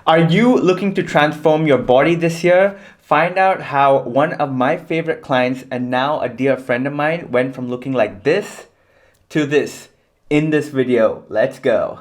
Are you looking to transform your body this year? Find out how one of my favorite clients and now a dear friend of mine went from looking like this to this in this video. Let's go.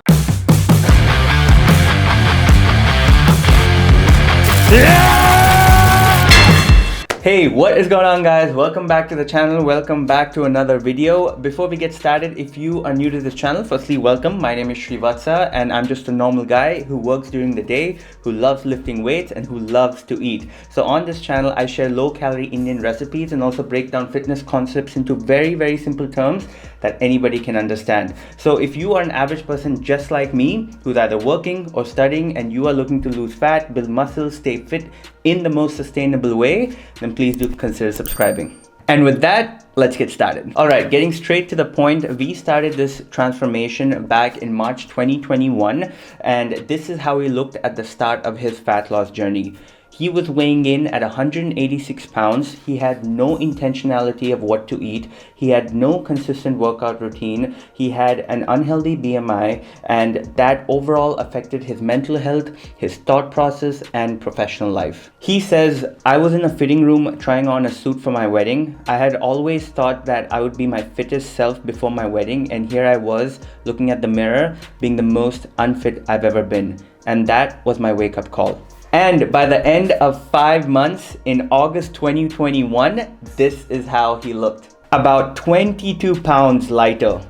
Hey, what is going on, guys? Welcome back to the channel. Welcome back to another video. Before we get started, if you are new to this channel, firstly, welcome. My name is FitLifeWithVatsa and I'm just a normal guy who works during the day, who loves lifting weights and who loves to eat. So on this channel, I share low-calorie Indian recipes and also break down fitness concepts into very simple terms that anybody can understand. So if you are an average person just like me, who's either working or studying and you are looking to lose fat, build muscle, stay fit in the most sustainable way, then please do consider subscribing. And with that, let's get started. All right, getting straight to the point, we started this transformation back in March 2021, and this is how he looked at the start of his fat loss journey. He was weighing in at 186 pounds. He had no intentionality of what to eat. He had no consistent workout routine. He had an unhealthy BMI, and that overall affected his mental health, his thought process, and professional life. He says, I was in a fitting room trying on a suit for my wedding. I had always thought that I would be my fittest self before my wedding, and here I was looking at the mirror, being the most unfit I've ever been. And that was my wake-up call. And by the end of 5 months, in August 2021, this is how he looked. About 22 pounds lighter.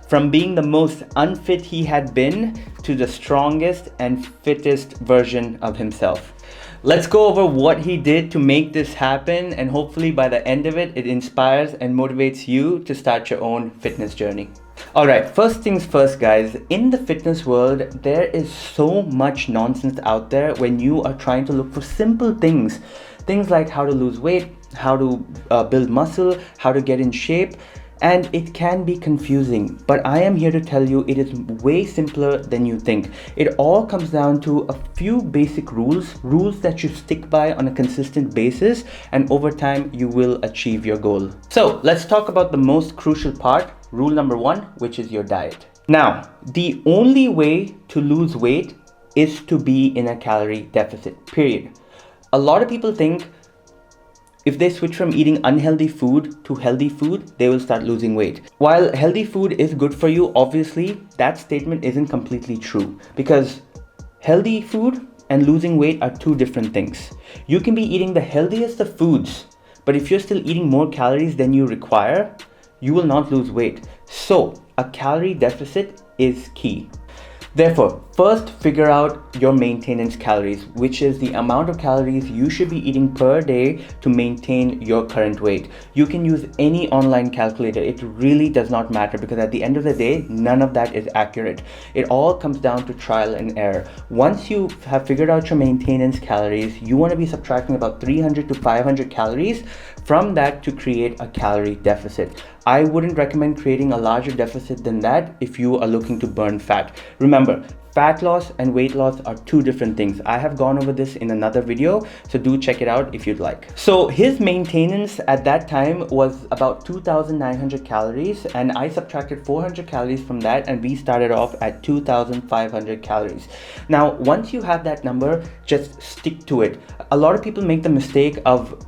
From being the most unfit he had been to the strongest and fittest version of himself. Let's go over what he did to make this happen, and hopefully by the end of it, it inspires and motivates you to start your own fitness journey. Alright, first things first, guys. In the fitness world, there is so much nonsense out there when you are trying to look for simple things. Things like how to lose weight, how to build muscle, how to get in shape. And it can be confusing, but I am here to tell you it is way simpler than you think. It all comes down to a few basic rules that you stick by on a consistent basis, and over time you will achieve your goal. So let's talk about the most crucial part, rule number 1, which is your diet. Now, the only way to lose weight is to be in a calorie deficit, period. A lot of people think if they switch from eating unhealthy food to healthy food, they will start losing weight. While healthy food is good for you, obviously, that statement isn't completely true, because healthy food and losing weight are two different things. You can be eating the healthiest of foods, but if you're still eating more calories than you require, you will not lose weight. So, a calorie deficit is key. Therefore, first figure out your maintenance calories, which is the amount of calories you should be eating per day to maintain your current weight. You can use any online calculator. It really does not matter, because at the end of the day, none of that is accurate. It all comes down to trial and error. Once you have figured out your maintenance calories, you want to be subtracting about 300 to 500 calories from that to create a calorie deficit. I wouldn't recommend creating a larger deficit than that if you are looking to burn fat. Remember, fat loss and weight loss are two different things. I have gone over this in another video, so do check it out if you'd like. So his maintenance at that time was about 2,900 calories, and I subtracted 400 calories from that, and we started off at 2,500 calories. Now, once you have that number, just stick to it. A lot of people make the mistake of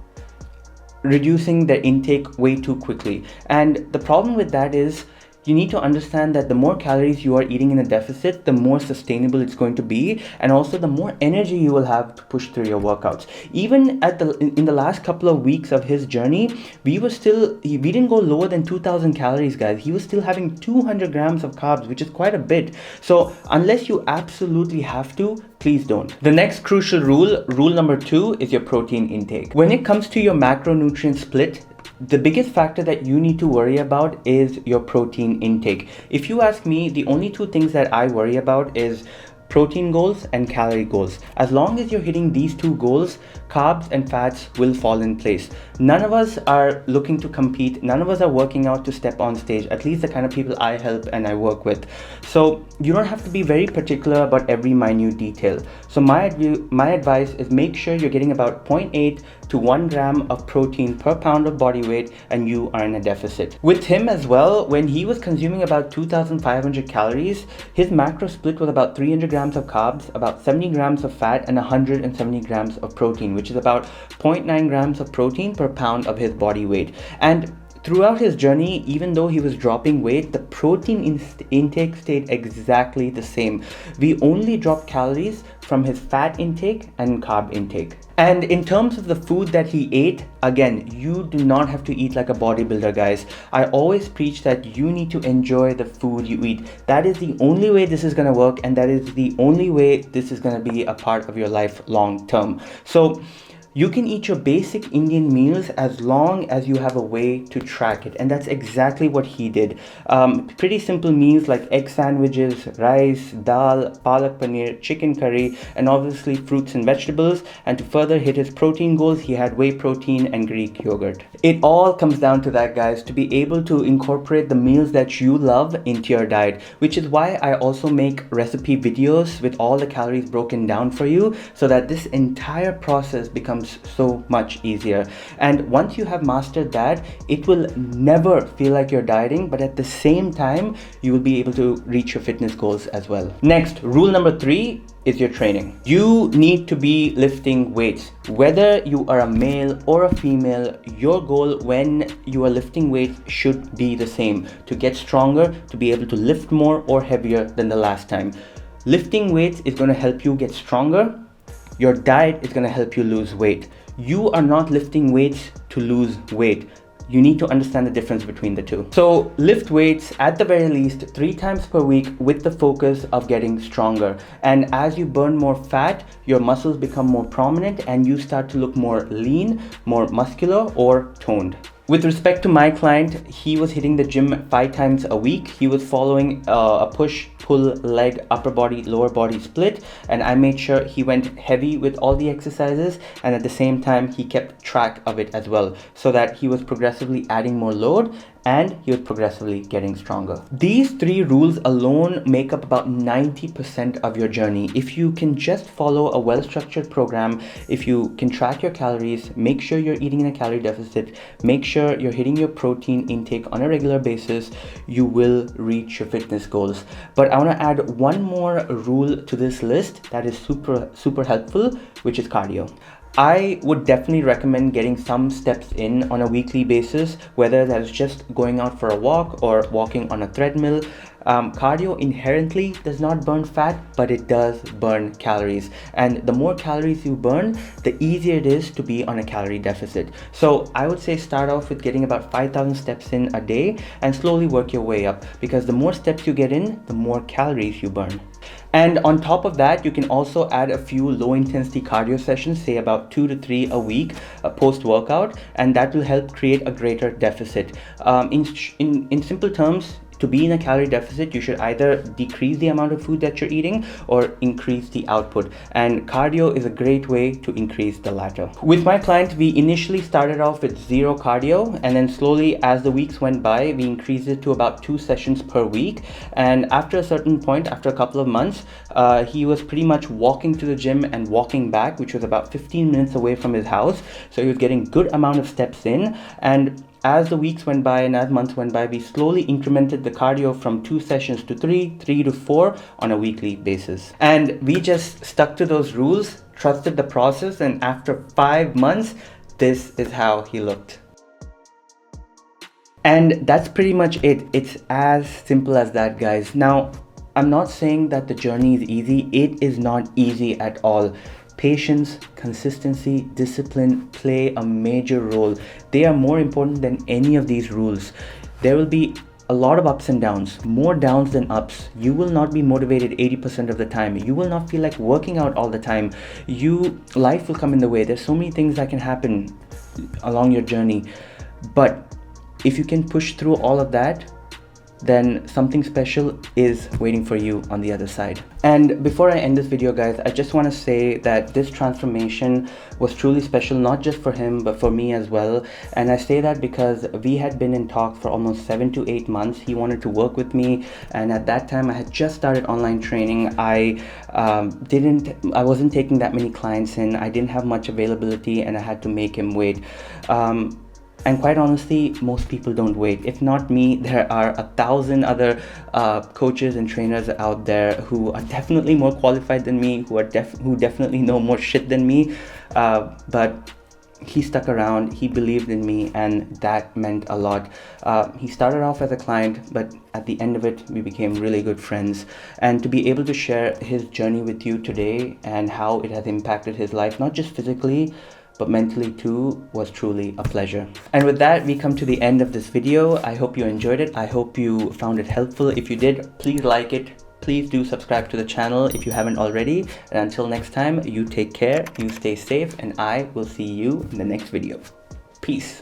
reducing their intake way too quickly, and the problem with that is you need to understand that the more calories you are eating in a deficit, the more sustainable it's going to be, and also the more energy you will have to push through your workouts. Even in the last couple of weeks of his journey, we didn't go lower than 2,000 calories, guys. He was still having 200 grams of carbs, which is quite a bit. So unless you absolutely have to, please don't. The next crucial rule number 2, is your protein intake. When it comes to your macronutrient split, the biggest factor that you need to worry about is your protein intake. If you ask me, the only two things that I worry about is protein goals and calorie goals. As long as you're hitting these two goals carbs and fats will fall in place. None of us are looking to compete. None of us are working out to step on stage, at least the kind of people I help and I work with. So you don't have to be very particular about every minute detail. So my advice is make sure you're getting about 0.8 to 1 gram of protein per pound of body weight and you are in a deficit. With him as well, when he was consuming about 2,500 calories, his macro split was about 300 grams of carbs, about 70 grams of fat, and 170 grams of protein, which is about 0.9 grams of protein per pound of his body weight. And throughout his journey, even though he was dropping weight, the protein intake stayed exactly the same. We only dropped calories from his fat intake and carb intake. And in terms of the food that he ate, again, you do not have to eat like a bodybuilder, guys. I always preach that you need to enjoy the food you eat. That is the only way this is going to work, and that is the only way this is going to be a part of your life long term. So you can eat your basic Indian meals as long as you have a way to track it. And that's exactly what he did. Pretty simple meals like egg sandwiches, rice, dal, palak paneer, chicken curry, and obviously fruits and vegetables. And to further hit his protein goals, he had whey protein and Greek yogurt. It all comes down to that, guys, to be able to incorporate the meals that you love into your diet, which is why I also make recipe videos with all the calories broken down for you, so that this entire process becomes so much easier. And once you have mastered that, it will never feel like you're dieting, but at the same time you will be able to reach your fitness goals as well. Next, rule number 3 is your training. You need to be lifting weights. Whether you are a male or a female, your goal when you are lifting weights should be the same: to get stronger, to be able to lift more or heavier than the last time. Lifting weights is going to help you get stronger. Your diet is going to help you lose weight. You are not lifting weights to lose weight. You need to understand the difference between the two. So lift weights at the very least 3 times per week with the focus of getting stronger. And as you burn more fat, your muscles become more prominent and you start to look more lean, more muscular or toned. With respect to my client, he was hitting the gym 5 times a week. He was following a push, pull, leg, upper body, lower body split. And I made sure he went heavy with all the exercises. And at the same time, he kept track of it as well, so that he was progressively adding more load and he was progressively getting stronger. These 3 rules alone make up about 90% of your journey. If you can just follow a well-structured program, if you can track your calories, make sure you're eating in a calorie deficit, make sure you're hitting your protein intake on a regular basis, you will reach your fitness goals. But I want to add one more rule to this list that is super helpful, which is cardio. I would definitely recommend getting some steps in on a weekly basis, whether that is just going out for a walk or walking on a treadmill. Cardio inherently does not burn fat, but it does burn calories. And the more calories you burn, the easier it is to be on a calorie deficit. So I would say start off with getting about 5,000 steps in a day and slowly work your way up, because the more steps you get in, the more calories you burn. And on top of that, you can also add a few low intensity cardio sessions, say about 2 to 3 a week post workout, and that will help create a greater deficit. In simple terms, to be in a calorie deficit, you should either decrease the amount of food that you're eating or increase the output. And cardio is a great way to increase the latter. With my client, we initially started off with 0 cardio, and then slowly as the weeks went by, we increased it to about 2 sessions per week. And after a certain point, after a couple of months, he was pretty much walking to the gym and walking back, which was about 15 minutes away from his house. So he was getting good amount of steps in. And as the weeks went by and as months went by, we slowly incremented the cardio from 2 sessions to 3 to 4 on a weekly basis. And we just stuck to those rules, trusted the process, and after 5 months, this is how he looked. And that's pretty much it. It's as simple as that, guys. Now, I'm not saying that the journey is easy. It is not easy at all. Patience, consistency, discipline play a major role. They are more important than any of these rules. There will be a lot of ups and downs, more downs than ups. You will not be motivated 80% of the time. You will not feel like working out all the time. Life will come in the way. There's so many things that can happen along your journey. But if you can push through all of that, then something special is waiting for you on the other side. And before I end this video, guys, I just want to say that this transformation was truly special, not just for him, but for me as well. And I say that because we had been in talks for almost 7 to 8 months. He wanted to work with me, and at that time I had just started online training. I wasn't taking that many clients in. I didn't have much availability, and I had to make him wait. And quite honestly, most people don't wait. If not me, there are 1,000 other coaches and trainers out there who are definitely more qualified than me, who definitely know more shit than me. But he stuck around, he believed in me, and that meant a lot. He started off as a client, but at the end of it, we became really good friends. And to be able to share his journey with you today and how it has impacted his life, not just physically, but mentally too, was truly a pleasure. And with that, we come to the end of this video. I hope you enjoyed it. I hope you found it helpful. If you did, please like it. Please do subscribe to the channel if you haven't already. And until next time, you take care, you stay safe, and I will see you in the next video. Peace.